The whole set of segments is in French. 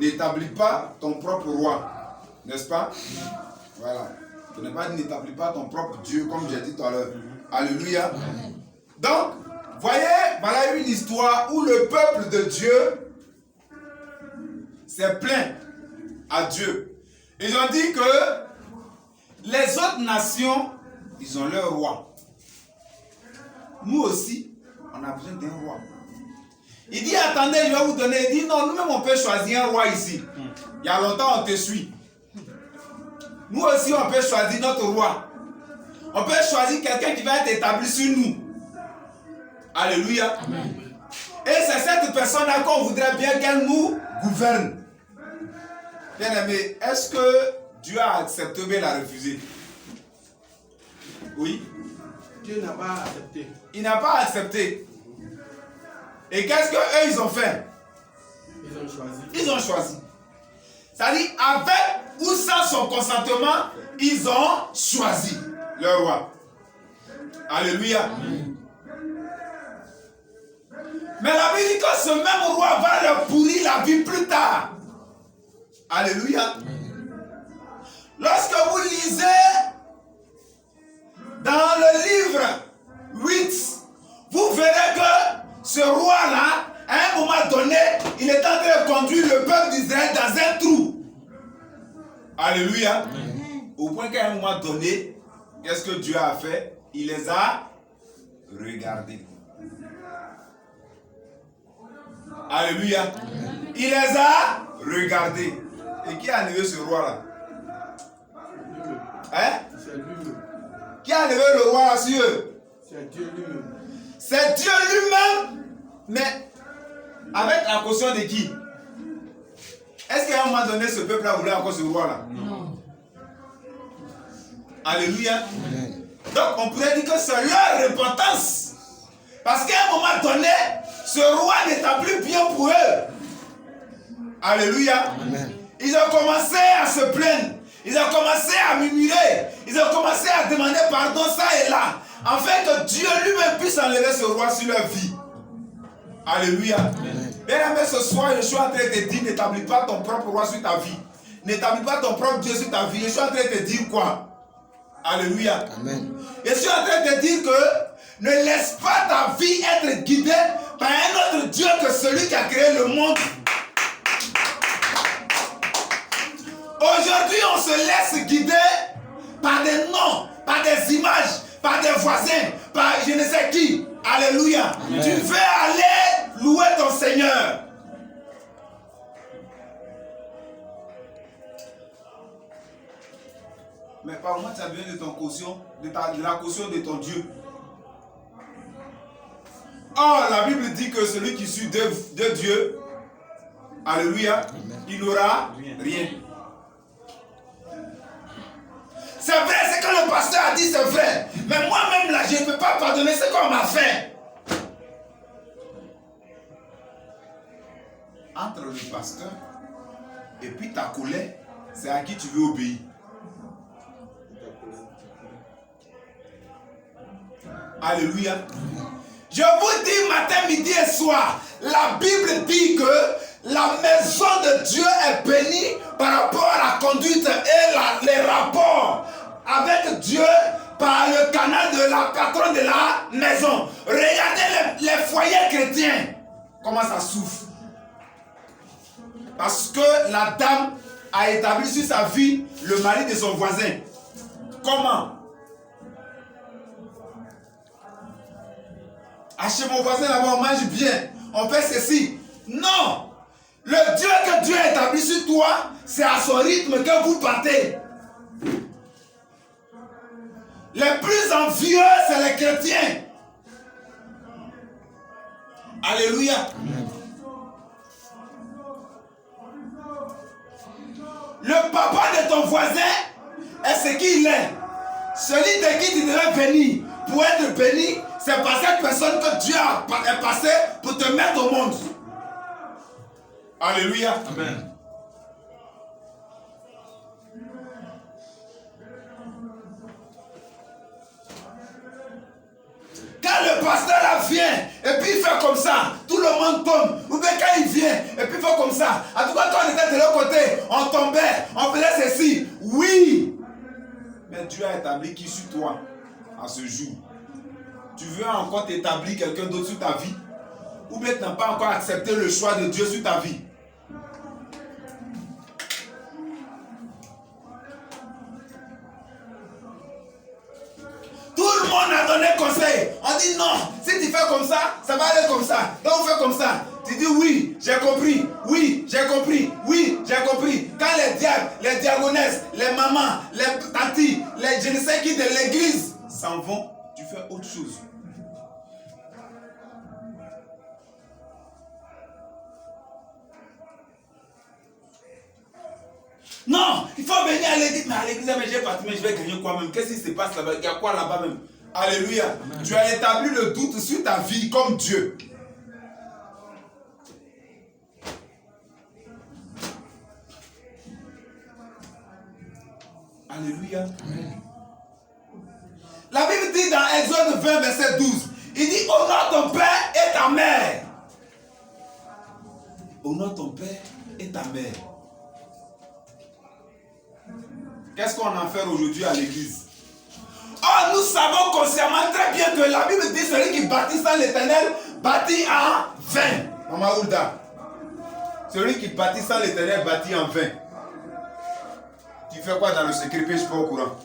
n'établis pas ton propre roi. N'est-ce pas? Voilà. Ce n'est pas n'établis pas ton propre Dieu, comme j'ai dit tout à l'heure. Alléluia. Donc, voyez, voilà une histoire où le peuple de Dieu s'est plaint à Dieu. Ils ont dit que les autres nations, ils ont leur roi. Nous aussi, on a besoin d'un roi. Il dit, attendez, je vais vous donner. Il dit, non, nous-mêmes, on peut choisir un roi ici. Il y a longtemps, on te suit. Nous aussi, on peut choisir notre roi. On peut choisir quelqu'un qui va être établi sur nous. Alléluia. Amen. Et c'est cette personne-là qu'on voudrait bien qu'elle nous gouverne. Bien aimé, est-ce que Dieu a accepté ou bien l'a refusé? Oui. Dieu n'a pas accepté. Il n'a pas accepté. Et qu'est-ce qu'eux, ils ont fait? Ils ont choisi. Ils ont choisi. C'est-à-dire, avec ou sans son consentement, ils ont choisi leur roi. Alléluia. Amen. Mais la Bible dit que ce même roi va leur pourrir la vie plus tard. Alléluia. Amen. Lorsque vous lisez dans le livre 8, vous verrez que ce roi-là, à un moment donné, il est en train de conduire le peuple d'Israël dans un trou. Alléluia. Amen. Au point qu'à un moment donné, qu'est-ce que Dieu a fait? Il les a regardés. Alléluia. Amen. Il les a regardés. Et qui a enlevé ce roi-là? Hein? C'est lui-même. Qui a enlevé le roi là sur eux? C'est Dieu lui-même. C'est Dieu lui-même, mais avec la caution de qui? Est-ce qu'à un moment donné, ce peuple-là voulait encore ce roi-là? Non. Alléluia. Amen. Donc, on pourrait dire que c'est leur repentance. Parce qu'à un moment donné, ce roi n'était plus bien pour eux. Alléluia. Amen. Ils ont commencé à se plaindre. Ils ont commencé à murmurer. Ils ont commencé à demander pardon ça et là. Afin que Dieu lui-même puisse enlever ce roi sur leur vie. Alléluia. Bien aimé, ce soir, je suis en train de te dire, n'établis pas ton propre roi sur ta vie. N'établis pas ton propre Dieu sur ta vie. Je suis en train de te dire quoi? Alléluia. Amen. Je suis en train de te dire que ne laisse pas ta vie être guidée par un autre Dieu que celui qui a créé le monde. Aujourd'hui, on se laisse guider par des noms, par des images, par des voisins, par je ne sais qui. Alléluia. Amen. Tu veux aller louer ton Seigneur. Mais par moi, tu as besoin de ton caution, de la caution de ton Dieu. Or, la Bible dit que celui qui suit de Dieu, alléluia, amen, il n'aura rien. C'est vrai, c'est que le pasteur a dit, c'est vrai. Mais moi-même, là, je ne peux pas pardonner ce qu'on m'a fait. Entre le pasteur et puis ta colère, c'est à qui tu veux obéir. Alléluia. Je vous dis matin, midi et soir, la Bible dit que la maison de Dieu est bénie par rapport à la conduite et les rapports avec Dieu par le canal de la patronne de la maison. Regardez les foyers chrétiens, comment ça souffre. Parce que la dame a établi sur sa vie le mari de son voisin. Comment? Ah, chez mon voisin là-bas, on mange bien, on fait ceci. Non! Le Dieu que Dieu a établi sur toi, c'est à son rythme que vous partez. Les plus envieux, c'est les chrétiens. Alléluia. Amen. Le papa de ton voisin est ce qu'il est. Celui de qui tu devrais venir pour être béni, c'est par cette personne que Dieu est passé pour te mettre au monde. Alléluia. Amen. Quand le pasteur là vient et puis il fait comme ça, tout le monde tombe. Ou bien quand il vient et puis il fait comme ça. En tout cas, quand on était de l'autre côté, on tombait, on faisait ceci. Oui. Mais Dieu a établi qui sur toi à ce jour. Tu veux encore t'établir quelqu'un d'autre sur ta vie? Ou bien tu n'as pas encore accepté le choix de Dieu sur ta vie? Tout le monde a donné conseil. On dit non, si tu fais comme ça, ça va aller comme ça. Donc on fait comme ça. Tu dis oui, j'ai compris. Oui, j'ai compris. Oui, j'ai compris. Quand les diables, les diagonesses, les mamans, les tantis, les je ne sais qui de l'église s'en vont, tu fais autre chose. Non, il faut venir à l'église. Mais à l'église, mais j'ai parti, mais je vais gagner quoi même? Qu'est-ce qui se passe là-bas? Il y a quoi là-bas même? Alléluia. Amen. Tu as établi le doute sur ta vie comme Dieu. Alléluia. Amen. La Bible dit dans Exode 20, verset 12, il dit honore ton père et ta mère. Honore ton père et ta mère. Qu'est-ce qu'on en fait aujourd'hui à l'église? Oh, nous savons consciemment très bien que la Bible dit celui qui bâtit sans l'Éternel bâtit en vain. Maman Oulda. Celui qui bâtit sans l'Éternel bâtit en vain. Tu fais quoi dans le secret? Je ne suis pas au courant.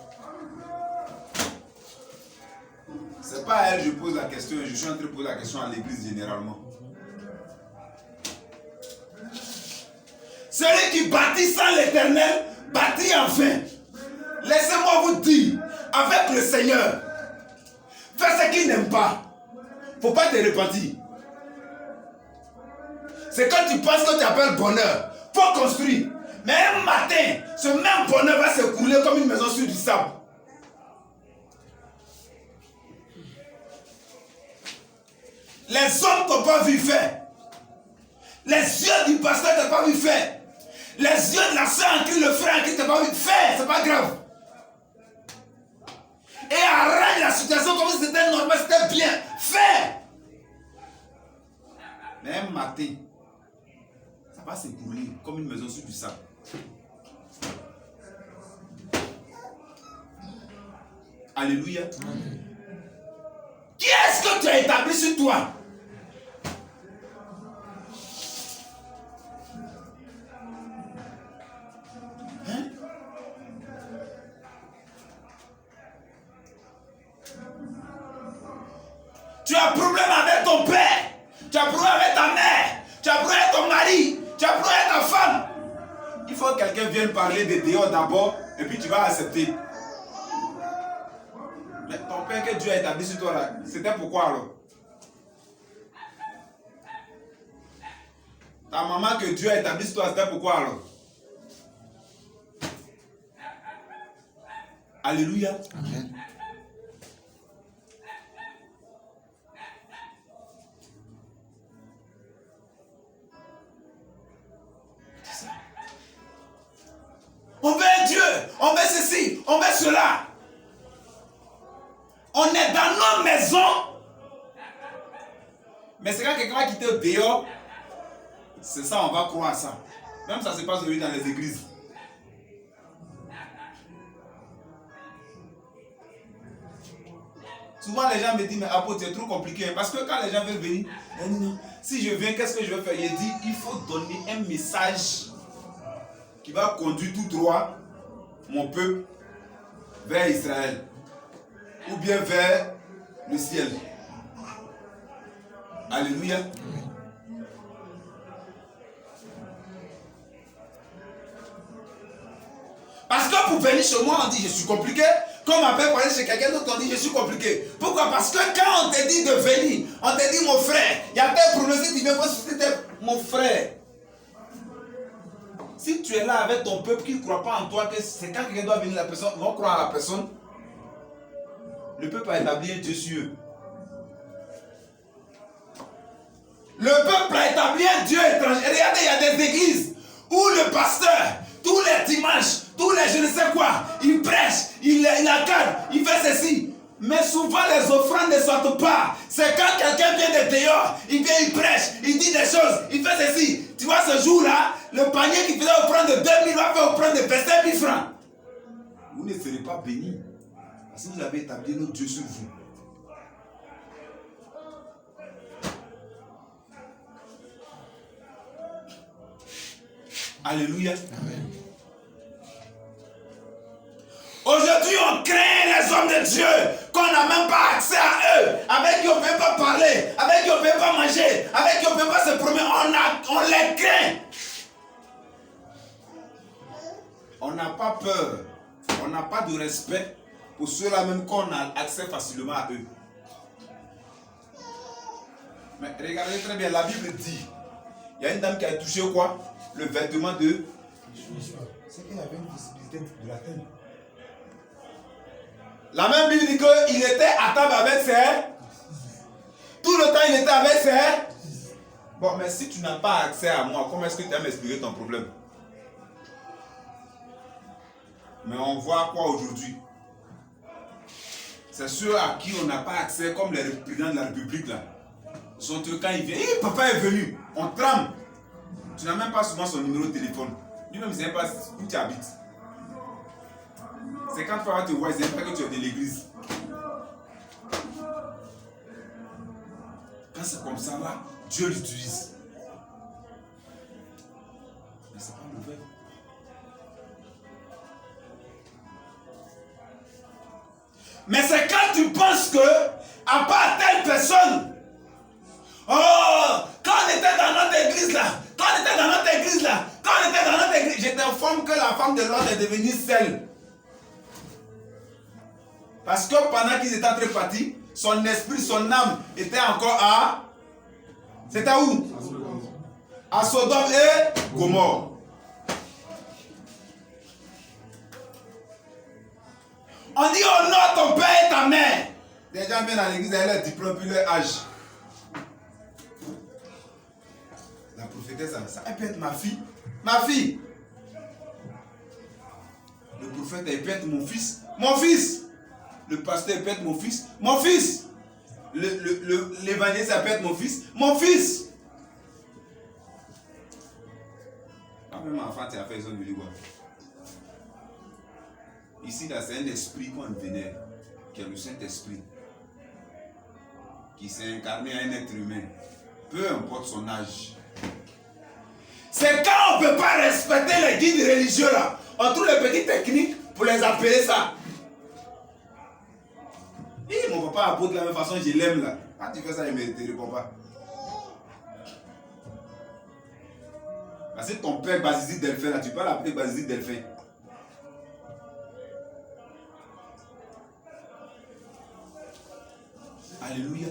C'est pas à elle que je pose la question, je suis en train de poser la question à l'église généralement. Celui qui bâtit sans l'Éternel bâtit en vain. Laissez-moi vous dire, avec le Seigneur, fais ce qu'il n'aime pas. Il ne faut pas te repentir. C'est quand tu penses que tu appelles bonheur. Il faut construire. Mais un matin, ce même bonheur va s'écrouler comme une maison sur du sable. Les hommes t'ont pas vu faire. Les yeux du pasteur t'ont pas vu faire. Les yeux de la soeur en qui le frère en qui t'ont pas vu faire. C'est pas grave. Et arrête la situation comme si c'était normal, c'était bien. Fais. Mais un matin, ça va s'écrouler comme une maison sur du sable. Alléluia. Amen. Qui est-ce que tu as établi sur toi? Hein? Tu as problème avec ton père, tu as problème avec ta mère, tu as problème avec ton mari, tu as problème avec ta femme. Il faut que quelqu'un vienne parler de dehors d'abord et puis tu vas accepter. Mais ton père que Dieu a établi sur toi là, c'était pourquoi alors? Ta maman que Dieu a établi sur toi, c'était pourquoi alors? Alléluia. Amen. On veut un Dieu, on veut ceci, on veut cela. On est dans nos maisons. Mais c'est quand quelqu'un va quitter dehors, c'est ça, on va croire à ça. Même ça se passe aujourd'hui dans les églises. Souvent les gens me disent, mais apôtre, c'est trop compliqué. Parce que quand les gens veulent venir, non, si je viens, qu'est-ce que je vais faire? Il dit, il faut donner un message qui va conduire tout droit mon peuple vers Israël. Ou bien vers le ciel. Alléluia. Parce que pour venir chez moi, on dit je suis compliqué. Comme on peut parler chez quelqu'un d'autre, on dit je suis compliqué. Pourquoi? Parce que quand on te dit de venir, on te dit mon frère, il y a tel problème, si tu viens voir si c'était mon frère. Si tu es là avec ton peuple qui ne croit pas en toi, que c'est quand quelqu'un doit venir, la personne va croire à la personne. Le peuple a établi un Dieu sur eux. Le peuple a établi un Dieu étranger. Et regardez, il y a des églises où le pasteur, tous les dimanches, tous les je ne sais quoi, il prêche, il accade, il fait ceci. Mais souvent les offrandes ne sortent pas. C'est quand quelqu'un vient de dehors, il vient, il prêche, il dit des choses, il fait ceci. Tu vois ce jour-là, le panier qui faisait offrande de 2000 va faire offrande de 25 000 francs. Vous ne serez pas bénis. Parce que vous avez établi notre Dieu sur vous. Alléluia. Amen. Aujourd'hui, on craint les hommes de Dieu, qu'on n'a même pas accès à eux, avec qui on ne peut pas parler, avec qui on ne peut pas manger, avec qui on ne peut pas se promener. On les craint. On n'a pas peur, on n'a pas de respect pour ceux-là même qu'on a accès facilement à eux. Mais regardez très bien, la Bible dit, il y a une dame qui a touché quoi? Le vêtement de... C'est qu'elle avait une visibilité de la terre. La même Bible dit qu'il était à table avec ses... Tout le temps, il était avec ses... Bon, mais si tu n'as pas accès à moi, comment est-ce que tu vas m'expliquer ton problème? Mais on voit quoi aujourd'hui? C'est ceux à qui on n'a pas accès, comme les présidents de la République là. Sont eux, quand ils viennent, papa est venu, on tremble. Tu n'as même pas souvent son numéro de téléphone. Lui-même, il ne sait pas où tu habites. C'est quand papa te voit, il ne sait pas que tu es de l'église. Quand c'est comme ça là, Dieu l'utilise. Mais c'est pas mauvais. Mais c'est quand tu penses que, à part telle personne, oh, quand on était dans notre église là, je t'informe que la femme de l'autre est devenue seule. Parce que pendant qu'ils étaient en train de partir, son esprit, son âme était encore à... C'était où? À Sodome et Gomorrhe. On dit honore ton père et ta mère. Les gens viennent à l'église avec leur diplôme puis leur âge. La prophétesse, ça peut être ma fille. Ma fille. Le prophète, il peut être mon fils. Mon fils. Le pasteur, il peut être mon fils. Mon fils. L'évangéliste, ça peut être mon fils. Mon fils. Quand même enfant, tu as fait ça, je voir. Ici, là, c'est un esprit qu'on vénère, qui est le Saint-Esprit, qui s'est incarné à un être humain, peu importe son âge. C'est quand on ne peut pas respecter les guides religieux là, on trouve les petites techniques pour les appeler ça. Et mon papa apporte de la même façon, je l'aime là. Quand tu fais ça, il ne te répond pas. Parce que ton père Basisi Delphin là, tu peux l'appeler Basisi Delphin. Alléluia.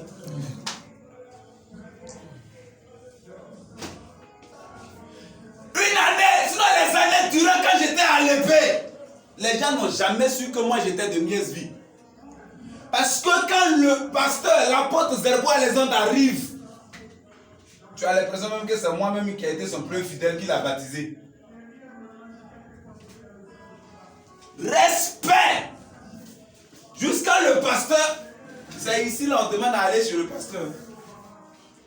Une année, sinon les années durant quand j'étais à l'épée, les gens n'ont jamais su que moi j'étais de mauvaise vie. Parce que quand le pasteur, l'apôtre Zerbo Alexandre arrive, tu as l'impression même que c'est moi-même qui a été son premier fidèle qui l'a baptisé. Respect. Jusqu'à le pasteur. C'est ici là on demande à aller chez le pasteur.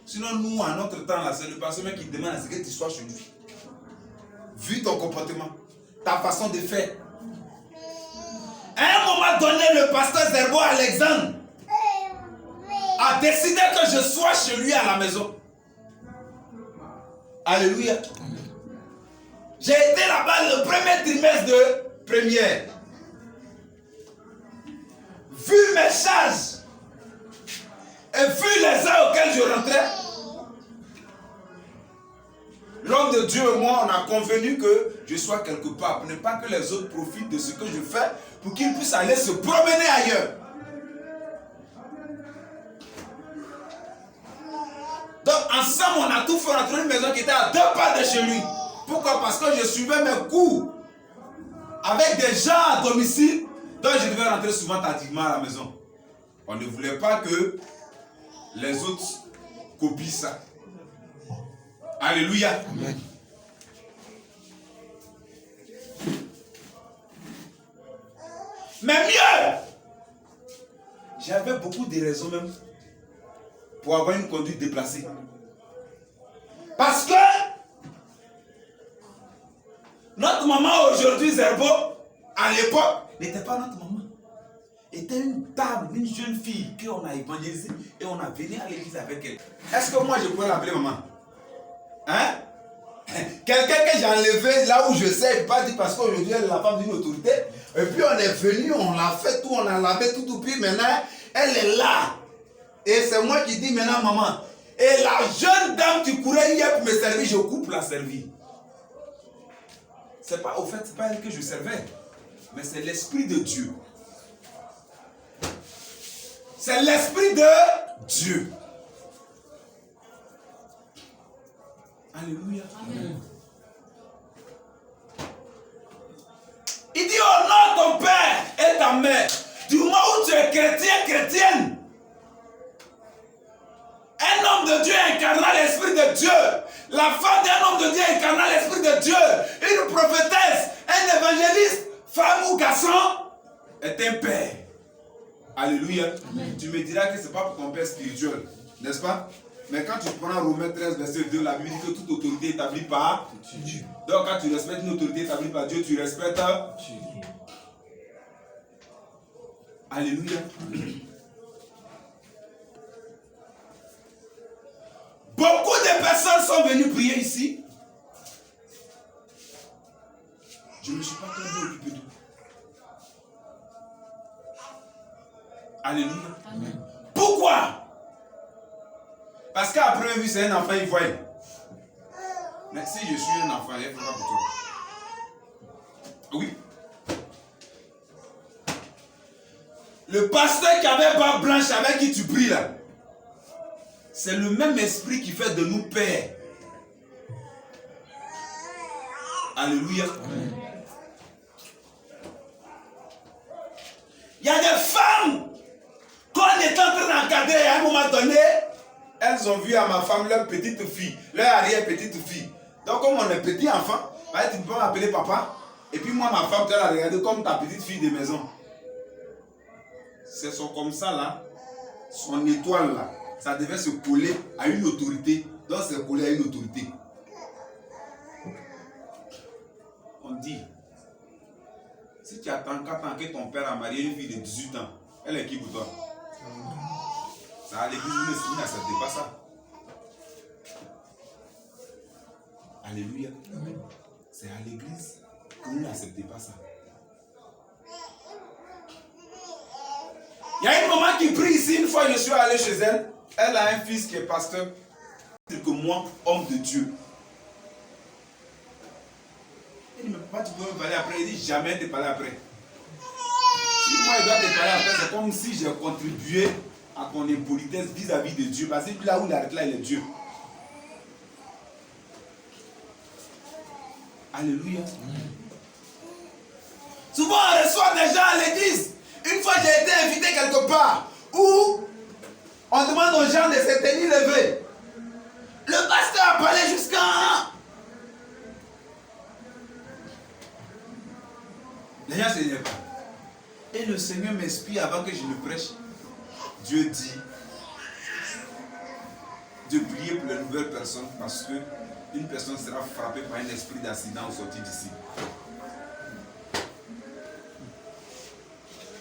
Sinon nous à notre temps là c'est le pasteur même qui demande à ce que tu sois chez lui. Vu ton comportement, ta façon de faire. À un moment donné le pasteur Zerbo Alexandre a décidé que je sois chez lui à la maison. Alléluia. J'ai été là-bas le premier trimestre de première. Vu mes charges et vu les heures auxquelles je rentrais, l'homme de Dieu et moi, on a convenu que je sois quelque part, pour ne pas que les autres profitent de ce que je fais, pour qu'ils puissent aller se promener ailleurs. Donc ensemble, on a tout fait, on a trouvé une maison qui était à 2 pas de chez lui. Pourquoi? Parce que je suivais mes cours avec des gens à domicile, donc je devais rentrer souvent tardivement à la maison. On ne voulait pas que les autres copient ça. Alléluia. Amen. Mais mieux, J'avais beaucoup de raisons même pour avoir une conduite déplacée. Parce que notre maman aujourd'hui, Zerbo, à l'époque, n'était pas notre maman. Était une table, une jeune fille qu'on a évangélisée et on a venu à l'église avec elle. Est-ce que moi je pourrais l'appeler maman? Hein? Quelqu'un que j'ai enlevé là où je sais, pas dit parce qu'aujourd'hui elle est la femme d'une autorité. Et puis on est venu, on l'a fait tout, on a lavé tout, puis maintenant elle est là. Et c'est moi qui dis maintenant maman. Et la jeune dame qui courait hier pour me servir, je coupe la servir. C'est pas, au fait, c'est pas elle que je servais, mais c'est l'Esprit de Dieu. C'est l'Esprit de Dieu. Alléluia. Amen. Il dit honore ton père et ta mère. Du moment où tu es chrétien, chrétienne. Un homme de Dieu incarnant l'Esprit de Dieu. La femme d'un homme de Dieu incarnant l'Esprit de Dieu. Une prophétesse, un évangéliste, femme ou garçon, est un père. Alléluia. Amen. Tu me diras que ce n'est pas pour ton père spirituel, n'est-ce pas? Mais quand tu prends Romains 13, verset 2, la Bible dit que toute autorité est établie par Dieu. Donc quand tu respectes une autorité établie par Dieu, tu respectes Dieu. Alléluia. Beaucoup de personnes sont venues prier ici. Je ne me suis pas très bien occupé d'eux. Alléluia. Amen. Pourquoi? Parce qu'à première vue, c'est un enfant ivoirien. Mais si je suis un enfant, il ne faut pas pour toi. Oui. Le pasteur qui avait barbe blanche avec qui tu pries là, c'est le même esprit qui fait de nous pères. Alléluia. Amen. Il y a des femmes qu'on est en train d'encadrer à un moment donné. Elles ont vu à ma femme leur petite fille, leur arrière-petite fille. Donc comme on est petit enfant, tu peux m'appeler papa. Et puis moi, ma femme, tu la regarder comme ta petite fille de maison. C'est comme ça là, son étoile là, ça devait se coller à une autorité. Donc c'est collé à une autorité. On dit, si tu attends que ton père a marié une fille de 18 ans, elle est qui pour toi? Ça, à l'église, vous n'acceptez pas ça. Alléluia. C'est à l'église que vous n'acceptez pas ça. Il y a une maman qui prie ici. Une fois, je suis allé chez elle. Elle a un fils qui est pasteur. Que moi, homme de Dieu. Elle dit, mais papa, tu peux me parler après? Il dit, jamais te parler après. Si moi, je dois te parler après, c'est comme si j'ai contribué à ton impolitesse vis-à-vis de Dieu. Parce que là où il arrête là, il est Dieu. Alléluia. Souvent, on reçoit des gens à l'église. Une fois, j'ai été invité quelque part où on demande aux gens de se tenir levés. Le pasteur a parlé jusqu'à... Les gens se lèvent pas. Et le Seigneur m'inspire avant que je ne prêche. Dieu dit de prier pour les nouvelles personnes parce que une personne sera frappée par un esprit d'accident au sortir d'ici.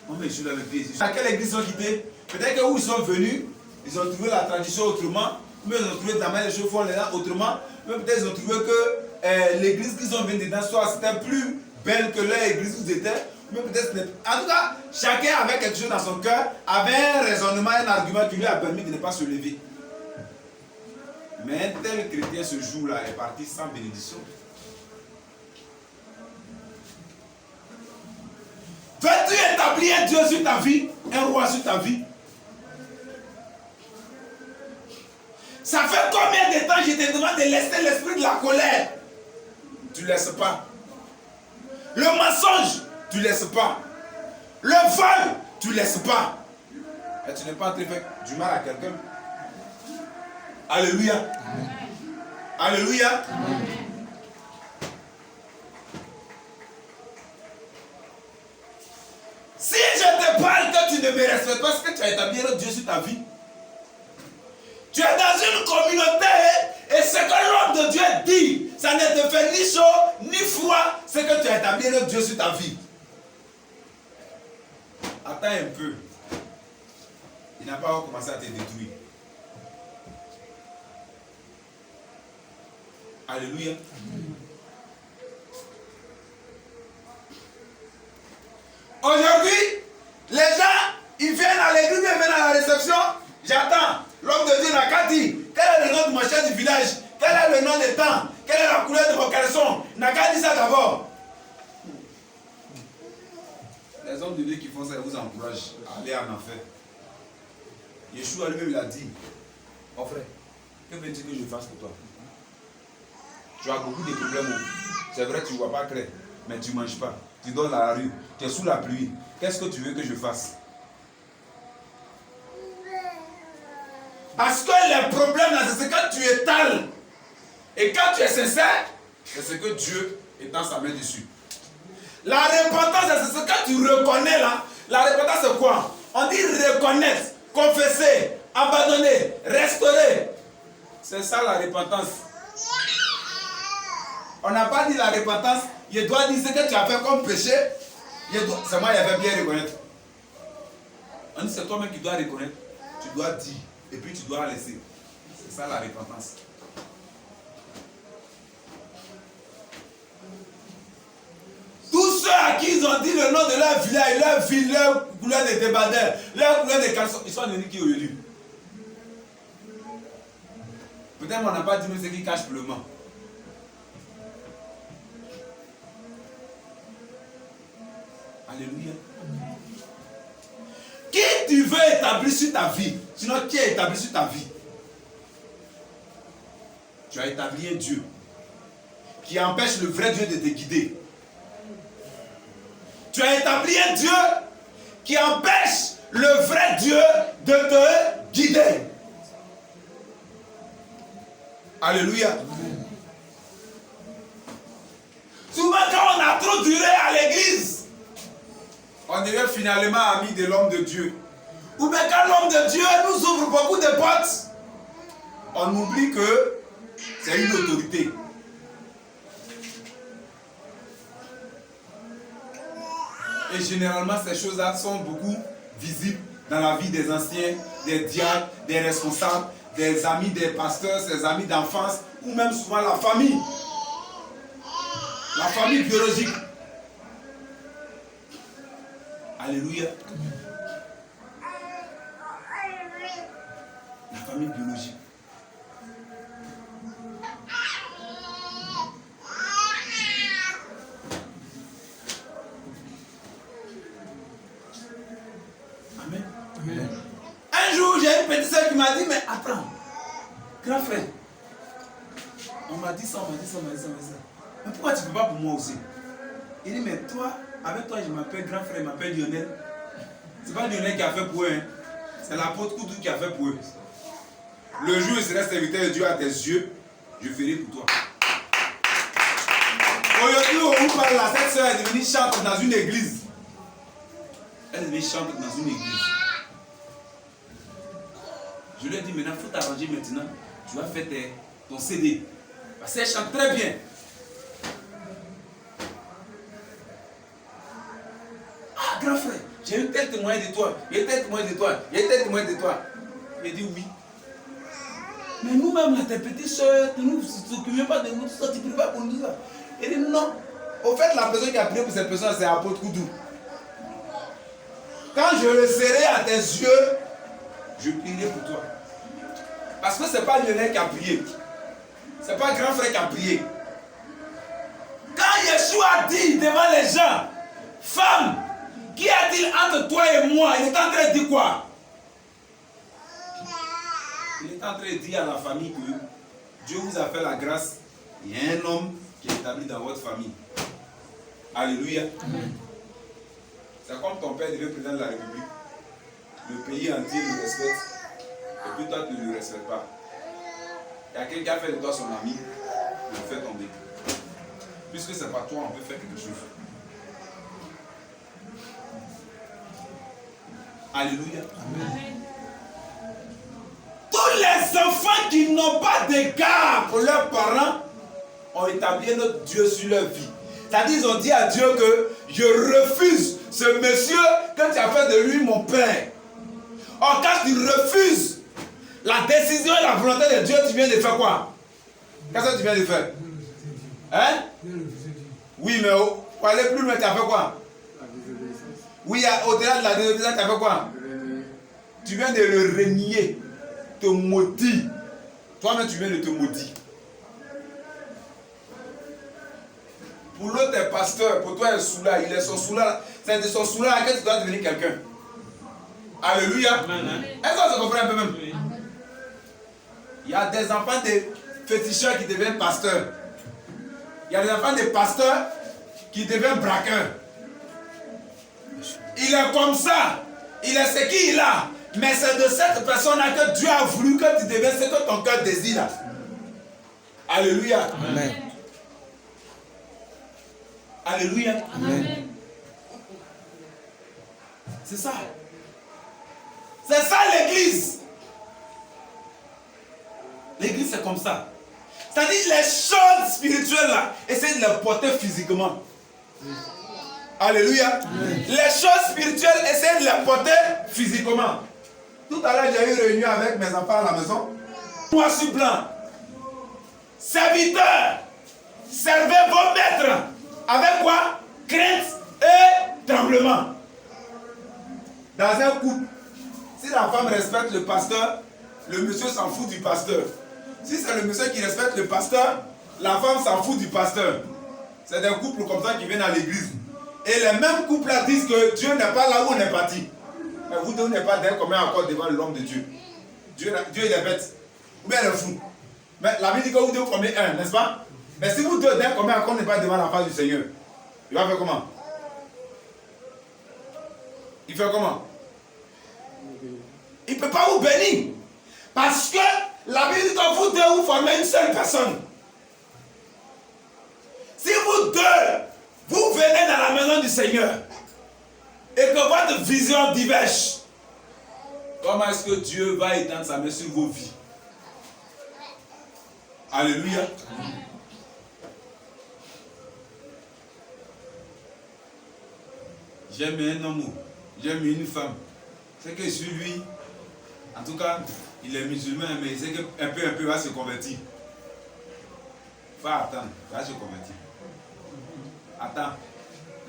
Oh mais je l'avais dit. À quelle église ils ont quitté? Peut-être que où ils sont venus, ils ont trouvé la tradition autrement, mais ils ont trouvé la manière les choses font là autrement, mais peut-être ils ont trouvé que l'église qu'ils ont venus dedans c'était plus belle que leur église où ils étaient. Mais peut-être en tout cas, chacun avait quelque chose dans son cœur, avait un raisonnement, un argument qui lui a permis de ne pas se lever. Mais un tel chrétien ce jour-là est parti sans bénédiction. Veux-tu établir un Dieu sur ta vie, un roi sur ta vie? Ça fait combien de temps je te demande de laisser l'esprit de la colère? Tu ne laisses pas. Le mensonge, tu ne laisses pas. Le vol, tu ne laisses pas. Et tu n'es pas en train de faire du mal à quelqu'un. Alléluia. Amen. Alléluia. Amen. Si je te parle que tu ne me respectes pas, est-ce que tu as établi un autre Dieu sur ta vie? Tu es dans une communauté et ce que l'homme de Dieu dit, ça ne te fait ni chaud ni froid, c'est que tu as établi un autre Dieu sur ta vie. Attends un peu. Il n'a pas commencé à te détruire. Alléluia. Aujourd'hui, les gens, ils viennent à l'église, ils viennent à la réception. J'attends. L'homme de Dieu n'a qu'à dire quel est le nom de mon chef du village, quel est le nom des temps, quelle est la couleur de vos caleçons. Il n'a qu'à dire ça d'abord. Les hommes de Dieu qui font ça, ils vous encouragent à aller en enfer. Yeshua lui-même l'a dit. Mon frère, que veux-tu que je fasse pour toi? Tu as beaucoup de problèmes. C'est vrai, tu ne vois pas clair, mais tu ne manges pas. Tu dors dans la rue, tu es sous la pluie. Qu'est-ce que tu veux que je fasse? Parce que les problèmes, là, c'est ce que tu étales. Et quand tu es sincère, c'est ce que Dieu étend sa main dessus. La repentance, c'est ce que tu reconnais là. La repentance, c'est quoi? On dit reconnaître, confesser, abandonner, restaurer. C'est ça la repentance. On n'a pas dit la repentance. Il doit dire ce que tu as fait comme péché. C'est moi qui avais bien reconnaître. On dit c'est toi-même qui dois reconnaître. Tu dois dire. Et puis tu dois laisser. C'est ça la repentance. Tous ceux à qui ils ont dit le nom de leur village, leur ville, leur couleur de débardeur, leur couleur de caleçon, ils sont devenus qui aujourd'hui? Peut-être qu'on n'a pas dit mais ce qui cache pour le moment. Alléluia. Qui tu veux établir sur ta vie? Sinon, qui est établi sur ta vie? Tu as établi un Dieu qui empêche le vrai Dieu de te guider. Tu as établi un Dieu qui empêche le vrai Dieu de te guider. Alléluia. Souvent quand on a trop duré à l'église, on devient finalement ami de l'homme de Dieu. Ou bien quand l'homme de Dieu nous ouvre beaucoup de portes, on oublie que c'est une autorité. Et généralement, ces choses-là sont beaucoup visibles dans la vie des anciens, des diacres, des responsables, des amis des pasteurs, des amis d'enfance, ou même souvent la famille. La famille biologique. Alléluia. La famille biologique. Amen. Amen. Un jour, j'ai une petite soeur qui m'a dit, mais attends, grand frère, on m'a dit ça, on m'a dit ça, on m'a dit ça, on m'a dit ça. Mais pourquoi tu ne peux pas pour moi aussi? Il dit, mais toi, avec toi, je m'appelle grand frère, il m'appelle Lionel. Ce n'est pas Lionel qui a fait pour eux, hein. C'est l'apôtre Koudou qui a fait pour eux. Le jour où il serait serviteur de Dieu à tes yeux, je ferai pour toi. Aujourd'hui, on vous parle là, cette soeur est devenue chante dans une église. Elle est devenue chante dans une église. Je lui ai dit, maintenant, il faut t'arranger maintenant. Tu vas faire ton CD. Parce qu'elle chante très bien. Ah, grand frère, j'ai eu tel témoin de toi. Il y a tel témoin de toi. Il y a tel témoin de toi. Il a dit oui. Mais nous-mêmes, là, tes petites soeurs, tu ne nous occupes pas de nous, tu ne pries pas pour nous. Ça. Il dit non. Au fait, la personne qui a prié pour cette personne, c'est l'apôtre Koudou. Quand je le serai à tes yeux, je prierai pour toi. Parce que ce n'est pas Lionel qui a prié. Ce n'est pas grand frère qui a prié. Quand Yeshua dit devant les gens, femme, qu'y a-t-il entre toi et moi? Il est en train de dire quoi? Il est en train de dire à la famille que Dieu vous a fait la grâce. Il y a un homme qui est établi dans votre famille. Alléluia. C'est comme ton père devient président de la République. Le pays entier le respecte. Et puis toi, tu ne le respectes pas. Il y a quelqu'un qui a fait de toi son ami. Il le fait tomber. Puisque c'est pas toi, on peut faire quelque chose. Alléluia. Tous les enfants qui n'ont pas d'égard pour leurs parents ont établi notre Dieu sur leur vie. C'est-à-dire, ils ont dit à Dieu que je refuse ce monsieur que tu as fait de lui mon père. Or, quand tu refuses la décision et la volonté de Dieu, tu viens de faire quoi? Qu'est-ce que tu viens de faire? Hein? Oui, mais pour aller plus loin, tu as fait quoi? Oui, au-delà de la désobéissance, tu as fait quoi? Tu viens de le renier, te maudire. Toi-même, tu viens de te maudire. Pour l'autre, tu es pasteur. Pour toi, il est soula. Il est son soula. C'est de son soula que tu dois devenir quelqu'un. Alléluia. Est-ce que ça comprend un peu même? Il y a des enfants de féticheurs qui deviennent pasteurs. Il y a des enfants de pasteurs qui deviennent braqueurs. Il est comme ça. Il est ce qu'il a. Mais c'est de cette personne-là que Dieu a voulu que tu deviennes ce que ton cœur désire. Alléluia. Amen. Alléluia. Amen. C'est ça. C'est ça l'église. L'église c'est comme ça. C'est-à-dire les choses spirituelles là, essayez de les porter physiquement. Alléluia. Amen. Les choses spirituelles, essayez de les porter physiquement. Tout à l'heure, j'ai eu une réunion avec mes enfants à la maison. Noir sur blanc. Serviteurs, servez vos maîtres. Avec quoi? Crainte et tremblement. Dans un couple, si la femme respecte le pasteur, le monsieur s'en fout du pasteur. Si c'est le monsieur qui respecte le pasteur, la femme s'en fout du pasteur. C'est des couples comme ça qui viennent à l'église. Et les mêmes couples là disent que Dieu n'est pas là où on est parti. Mais vous deux n'êtes pas d'un commun accord devant l'homme de Dieu. Dieu il est bête. Ou bien il est fou. Mais la Bible dit que vous deux formez un, n'est-ce pas? Mais si vous deux d'un commun accord n'est pas devant la face du Seigneur, il va faire comment? Il fait comment? Il ne peut pas vous bénir. Parce que la Bible dit que vous deux vous formez une seule personne. Si vous deux, vous venez dans la maison du Seigneur et que votre vision diverge, comment est-ce que Dieu va étendre sa main sur vos vies? Alléluia. J'aime un homme, j'aime une femme. C'est que sur lui, en tout cas, il est musulman, mais il sait qu'un peu, il va se convertir. Va attendre, il va se convertir. Attends,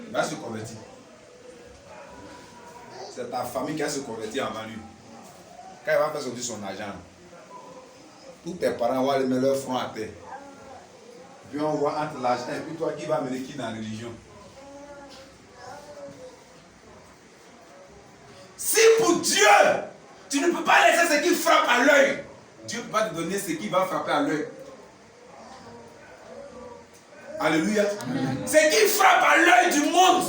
il va se convertir. C'est ta famille qui va se convertir avant lui. Quand il va faire sortir son argent, tous tes parents vont aller mettre leur front à terre. Puis on voit entre l'argent et puis toi qui vas mener qui dans la religion. Si pour Dieu, tu ne peux pas laisser ce qui frappe à l'œil, Dieu ne peut pas te donner ce qui va frapper à l'œil. Alléluia. Amen. Ce qui frappe à l'œil du monde,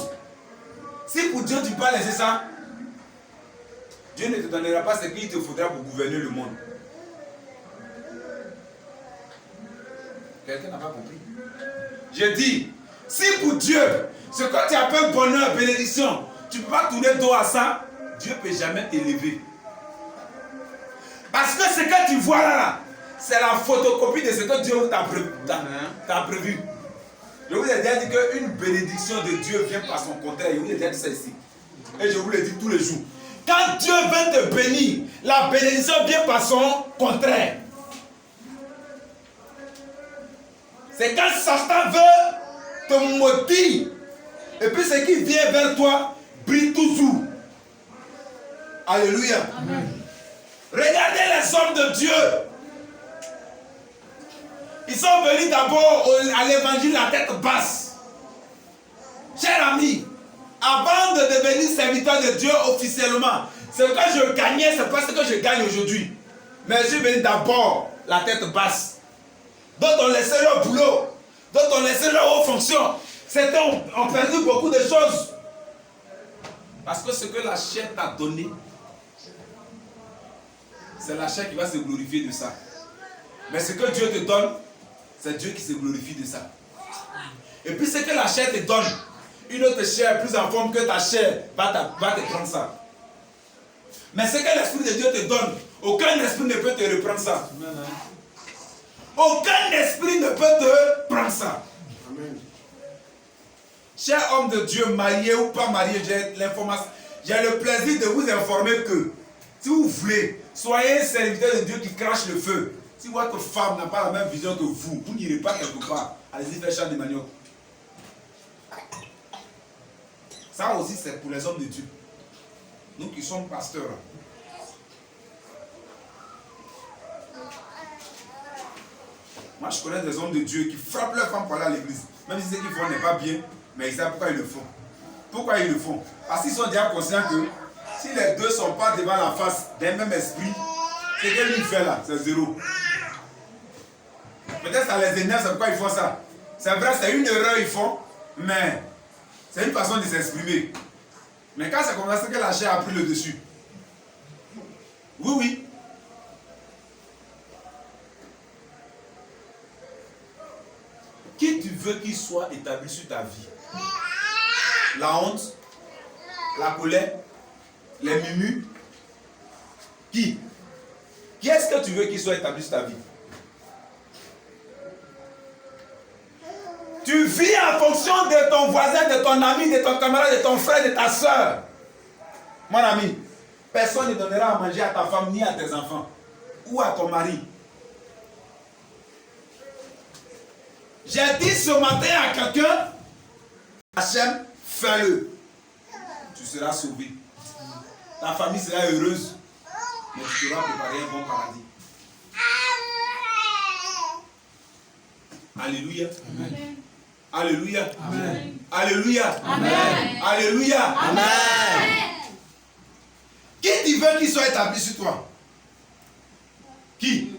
si pour Dieu tu ne peux pas laisser ça, Dieu ne te donnera pas ce qu'il te faudra pour gouverner le monde. Quelqu'un n'a pas compris. Je dis, si pour Dieu, ce que tu appelles bonheur, bénédiction, tu ne peux pas tourner dos à ça, Dieu ne peut jamais t'élever. Parce que ce que tu vois là, c'est la photocopie de ce que Dieu t'a prévu. Je vous ai déjà dit qu'une bénédiction de Dieu vient par son contraire. Je vous ai déjà dit ça ici. Et je vous le dis tous les jours. Quand Dieu veut te bénir, la bénédiction vient par son contraire. C'est quand Satan veut te maudire. Et puis ce qui vient vers toi brille toujours. Alléluia. Amen. Regardez les hommes de Dieu. Ils sont venus d'abord à l'évangile la tête basse. Cher ami, avant de devenir serviteur de Dieu officiellement, ce que je gagnais, c'est pas ce que je gagne aujourd'hui. Mais je suis venu d'abord la tête basse. D'autres ont laissé leur boulot, d'autres ont laissé leur haute fonction. Certains ont perdu beaucoup de choses. Parce que ce que la chair t'a donné, c'est la chair qui va se glorifier de ça. Mais ce que Dieu te donne, c'est Dieu qui se glorifie de ça. Et puis ce que la chair te donne, une autre chair plus en forme que ta chair va te prendre ça. Mais ce que l'Esprit de Dieu te donne, aucun esprit ne peut te reprendre ça. Amen. Aucun esprit ne peut te prendre ça. Amen. Cher homme de Dieu, marié ou pas marié, j'ai le plaisir de vous informer que si vous voulez, soyez un serviteur de Dieu qui crache le feu. Si votre femme n'a pas la même vision que vous n'irez pas quelque part. Allez-y faire champ de manioc. Ça aussi, c'est pour les hommes de Dieu. Nous qui sommes pasteurs. Moi, je connais des hommes de Dieu qui frappent leur femme pour aller à l'église. Même si ce qu'ils font n'est pas bien, mais ils savent pourquoi ils le font. Pourquoi ils le font? Parce qu'ils sont déjà conscients que si les deux ne sont pas devant la face d'un même esprit, ce que lui fait là, c'est zéro. Peut-être ça les énerve, c'est pourquoi ils font ça. C'est vrai, c'est une erreur ils font, mais c'est une façon de s'exprimer. Mais quand c'est comme ça, c'est que la chair a pris le dessus. Oui, oui. Qui tu veux qu'il soit établi sur ta vie? La honte, la colère, les mumus. Qui est-ce que tu veux qu'il soit établi sur ta vie? Tu vis en fonction de ton voisin, de ton ami, de ton camarade, de ton frère, de ta soeur. Mon ami, personne ne donnera à manger à ta femme ni à tes enfants ou à ton mari. J'ai dit ce matin à quelqu'un, Hachem, fais-le. Tu seras sauvé. Ta famille sera heureuse, mais tu devras préparer un bon paradis. Alléluia. Amen. Alléluia. Amen. Alléluia. Amen. Alléluia. Amen. Qui tu veux qu'il soit établi sur toi? Qui?